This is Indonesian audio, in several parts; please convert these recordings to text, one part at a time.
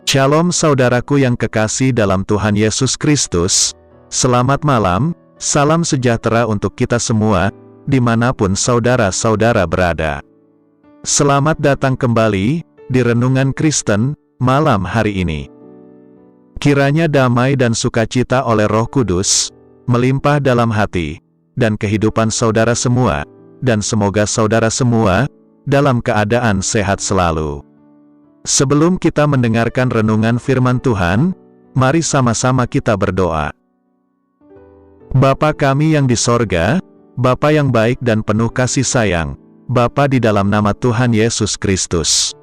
Shalom saudaraku yang kekasih dalam Tuhan Yesus Kristus. Selamat malam, salam sejahtera untuk kita semua, dimanapun saudara-saudara berada. Selamat datang kembali di Renungan Kristen malam hari ini. Kiranya damai dan sukacita oleh Roh Kudus melimpah dalam hati dan kehidupan saudara semua, dan semoga saudara semua dalam keadaan sehat selalu. Sebelum kita mendengarkan renungan firman Tuhan, mari sama-sama kita berdoa. Bapa kami yang di sorga, Bapa yang baik dan penuh kasih sayang, Bapa di dalam nama Tuhan Yesus Kristus.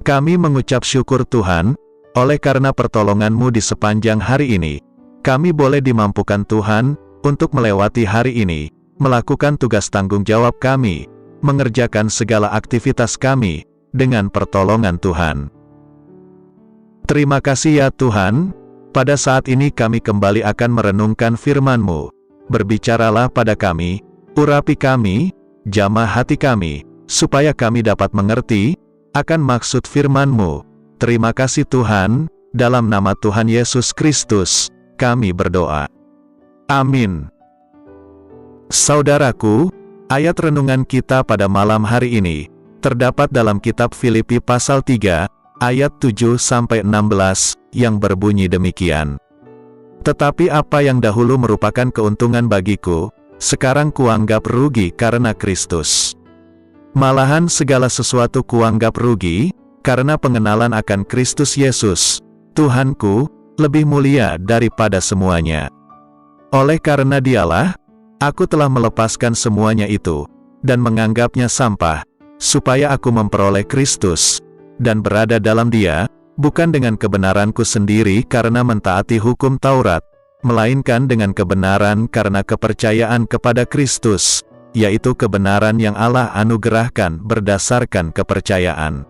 Kami mengucap syukur Tuhan, oleh karena pertolongan-Mu di sepanjang hari ini, kami boleh dimampukan Tuhan, untuk melewati hari ini, melakukan tugas tanggung jawab kami, mengerjakan segala aktivitas kami, dengan pertolongan Tuhan. Terima kasih ya Tuhan, pada saat ini kami kembali akan merenungkan firman-Mu. Berbicaralah pada kami, urapi kami, jamah hati kami, supaya kami dapat mengerti akan maksud firman-Mu. Terima kasih Tuhan, dalam nama Tuhan Yesus Kristus, kami berdoa. Amin. Saudaraku, ayat renungan kita pada malam hari ini terdapat dalam kitab Filipi pasal 3, ayat 7-16, yang berbunyi demikian. Tetapi apa yang dahulu merupakan keuntungan bagiku, sekarang kuanggap rugi karena Kristus. Malahan segala sesuatu kuanggap rugi, karena pengenalan akan Kristus Yesus, Tuhanku, lebih mulia daripada semuanya. Oleh karena Dialah, aku telah melepaskan semuanya itu, dan menganggapnya sampah, supaya aku memperoleh Kristus, dan berada dalam Dia, bukan dengan kebenaranku sendiri karena mentaati hukum Taurat, melainkan dengan kebenaran karena kepercayaan kepada Kristus, yaitu kebenaran yang Allah anugerahkan berdasarkan kepercayaan.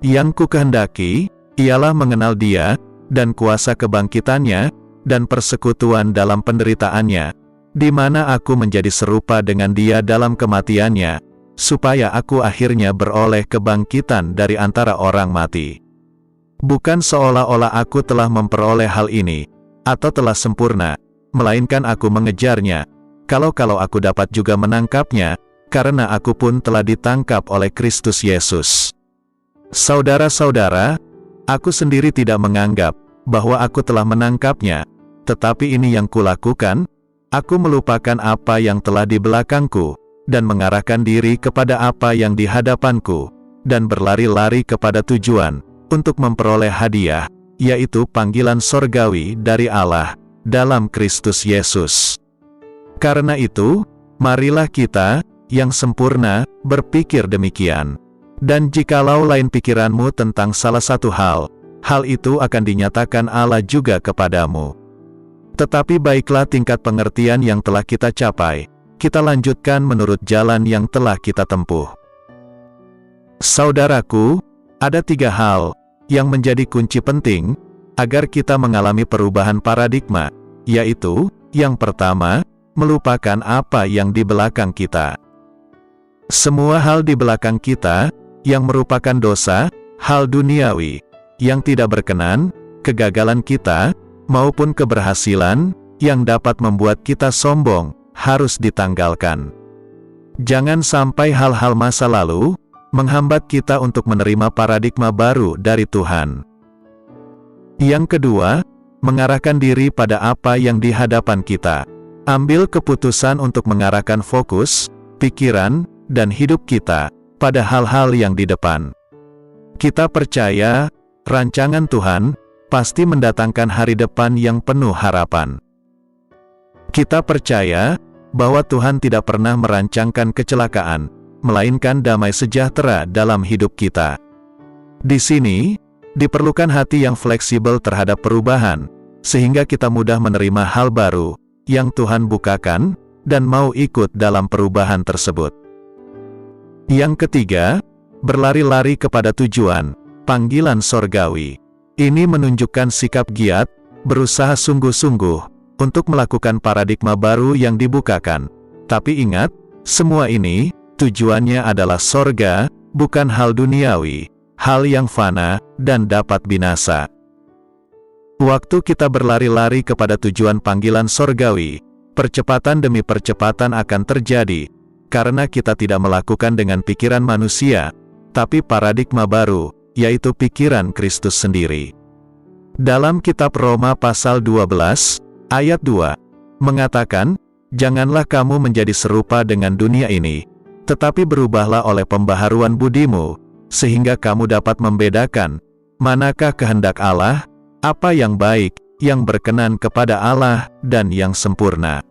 Yang kukehendaki, ialah mengenal Dia, dan kuasa kebangkitannya, dan persekutuan dalam penderitaannya, di mana aku menjadi serupa dengan Dia dalam kematiannya, supaya aku akhirnya beroleh kebangkitan dari antara orang mati. Bukan seolah-olah aku telah memperoleh hal ini, atau telah sempurna, melainkan aku mengejarnya, kalau-kalau aku dapat juga menangkapnya, karena aku pun telah ditangkap oleh Kristus Yesus. Saudara-saudara, aku sendiri tidak menganggap bahwa aku telah menangkapnya, tetapi ini yang kulakukan, aku melupakan apa yang telah di belakangku, dan mengarahkan diri kepada apa yang di hadapanku, dan berlari-lari kepada tujuan, untuk memperoleh hadiah, yaitu panggilan sorgawi dari Allah, dalam Kristus Yesus. Karena itu, marilah kita, yang sempurna, berpikir demikian. Dan jikalau lain pikiranmu tentang salah satu hal itu akan dinyatakan Allah juga kepadamu. Tetapi baiklah tingkat pengertian yang telah kita capai, kita lanjutkan menurut jalan yang telah kita tempuh. Saudaraku, ada 3 hal yang menjadi kunci penting agar kita mengalami perubahan paradigma, yaitu, yang pertama, melupakan apa yang di belakang kita. Semua hal di belakang kita, yang merupakan dosa, hal duniawi, yang tidak berkenan, kegagalan kita, maupun keberhasilan, yang dapat membuat kita sombong, harus ditanggalkan. Jangan sampai hal-hal masa lalu menghambat kita untuk menerima paradigma baru dari Tuhan. Yang kedua, mengarahkan diri pada apa yang di hadapan kita. Ambil keputusan untuk mengarahkan fokus, pikiran, dan hidup kita pada hal-hal yang di depan. Kita percaya, rancangan Tuhan pasti mendatangkan hari depan yang penuh harapan. Kita percaya bahwa Tuhan tidak pernah merancangkan kecelakaan, melainkan damai sejahtera dalam hidup kita. Di sini, diperlukan hati yang fleksibel terhadap perubahan, sehingga kita mudah menerima hal baru yang Tuhan bukakan, dan mau ikut dalam perubahan tersebut. Yang ketiga, berlari-lari kepada tujuan, panggilan sorgawi. Ini menunjukkan sikap giat, berusaha sungguh-sungguh, untuk melakukan paradigma baru yang dibukakan. Tapi ingat, semua ini, tujuannya adalah sorga, bukan hal duniawi, hal yang fana, dan dapat binasa. Waktu kita berlari-lari kepada tujuan panggilan sorgawi, percepatan demi percepatan akan terjadi, karena kita tidak melakukan dengan pikiran manusia, tapi paradigma baru, yaitu pikiran Kristus sendiri. Dalam kitab Roma pasal 12, ayat 2, mengatakan, "Janganlah kamu menjadi serupa dengan dunia ini, tetapi berubahlah oleh pembaharuan budimu, sehingga kamu dapat membedakan, manakah kehendak Allah, apa yang baik, yang berkenan kepada Allah, dan yang sempurna."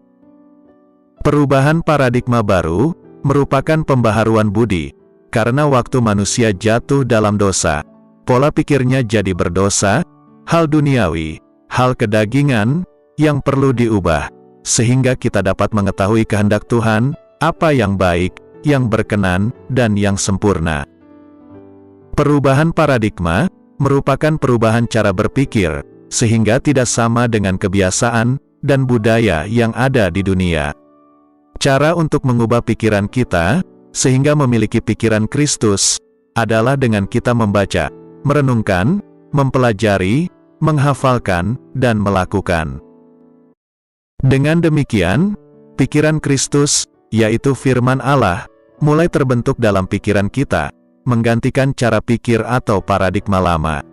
Perubahan paradigma baru merupakan pembaharuan budi, karena waktu manusia jatuh dalam dosa, pola pikirnya jadi berdosa, hal duniawi, hal kedagingan, yang perlu diubah, sehingga kita dapat mengetahui kehendak Tuhan, apa yang baik, yang berkenan, dan yang sempurna. Perubahan paradigma merupakan perubahan cara berpikir, sehingga tidak sama dengan kebiasaan dan budaya yang ada di dunia. Cara untuk mengubah pikiran kita, sehingga memiliki pikiran Kristus, adalah dengan kita membaca, merenungkan, mempelajari, menghafalkan, dan melakukan. Dengan demikian, pikiran Kristus, yaitu firman Allah, mulai terbentuk dalam pikiran kita, menggantikan cara pikir atau paradigma lama.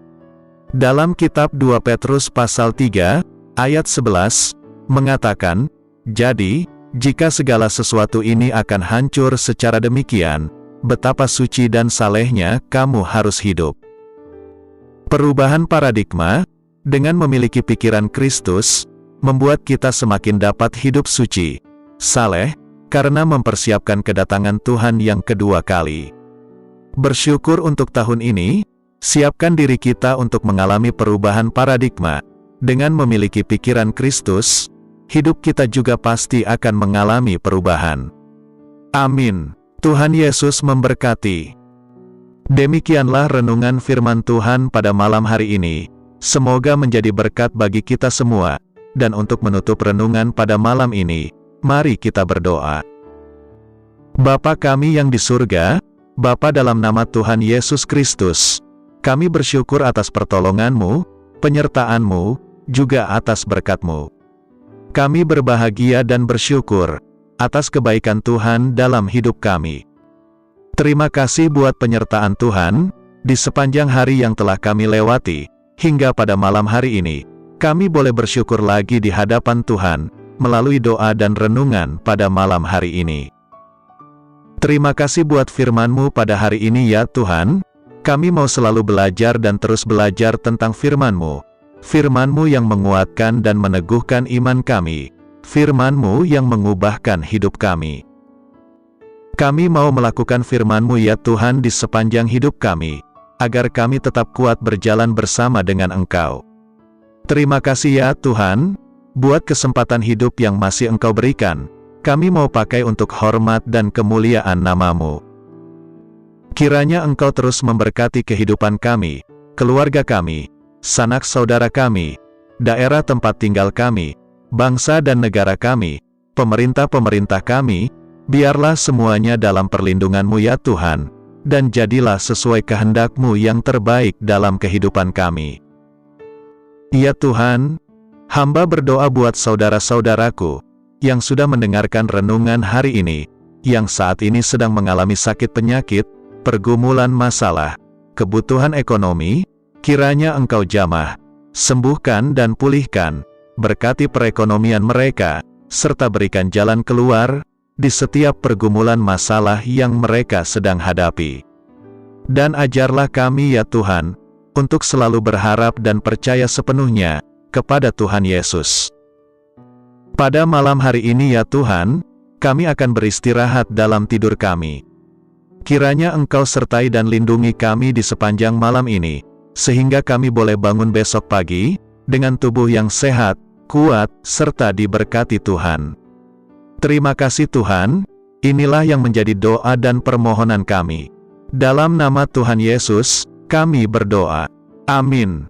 Dalam kitab 2 Petrus pasal 3, ayat 11, mengatakan, "Jadi, jika segala sesuatu ini akan hancur secara demikian, betapa suci dan salehnya kamu harus hidup." Perubahan paradigma, dengan memiliki pikiran Kristus, membuat kita semakin dapat hidup suci, saleh, karena mempersiapkan kedatangan Tuhan yang kedua kali. Bersyukur untuk tahun ini, siapkan diri kita untuk mengalami perubahan paradigma. Dengan memiliki pikiran Kristus, hidup kita juga pasti akan mengalami perubahan. Amin. Tuhan Yesus memberkati. Demikianlah renungan firman Tuhan pada malam hari ini. Semoga menjadi berkat bagi kita semua. Dan untuk menutup renungan pada malam ini, mari kita berdoa. Bapa kami yang di surga, Bapa dalam nama Tuhan Yesus Kristus, kami bersyukur atas pertolongan-Mu, penyertaan-Mu, juga atas berkat-Mu. Kami berbahagia dan bersyukur atas kebaikan Tuhan dalam hidup kami. Terima kasih buat penyertaan Tuhan di sepanjang hari yang telah kami lewati, hingga pada malam hari ini. Kami boleh bersyukur lagi di hadapan Tuhan, melalui doa dan renungan pada malam hari ini. Terima kasih buat firman-Mu pada hari ini ya Tuhan. Kami mau selalu belajar dan terus belajar tentang firman-Mu. Firman-Mu yang menguatkan dan meneguhkan iman kami. Firman-Mu yang mengubahkan hidup kami. Kami mau melakukan firman-Mu ya Tuhan di sepanjang hidup kami, agar kami tetap kuat berjalan bersama dengan Engkau. Terima kasih ya Tuhan, buat kesempatan hidup yang masih Engkau berikan. Kami mau pakai untuk hormat dan kemuliaan nama-Mu. Kiranya Engkau terus memberkati kehidupan kami, keluarga kami, sanak saudara kami, daerah tempat tinggal kami, bangsa dan negara kami, pemerintah-pemerintah kami, biarlah semuanya dalam perlindungan-Mu ya Tuhan, dan jadilah sesuai kehendak-Mu yang terbaik dalam kehidupan kami. Ya Tuhan, hamba berdoa buat saudara-saudaraku, yang sudah mendengarkan renungan hari ini, yang saat ini sedang mengalami sakit penyakit, pergumulan masalah, kebutuhan ekonomi, kiranya Engkau jamah, sembuhkan dan pulihkan, berkati perekonomian mereka, serta berikan jalan keluar, di setiap pergumulan masalah yang mereka sedang hadapi. Dan ajarlah kami ya Tuhan, untuk selalu berharap dan percaya sepenuhnya, kepada Tuhan Yesus. Pada malam hari ini ya Tuhan, kami akan beristirahat dalam tidur kami. Kiranya Engkau sertai dan lindungi kami di sepanjang malam ini, sehingga kami boleh bangun besok pagi, dengan tubuh yang sehat, kuat, serta diberkati Tuhan. Terima kasih Tuhan, inilah yang menjadi doa dan permohonan kami. Dalam nama Tuhan Yesus, kami berdoa. Amin.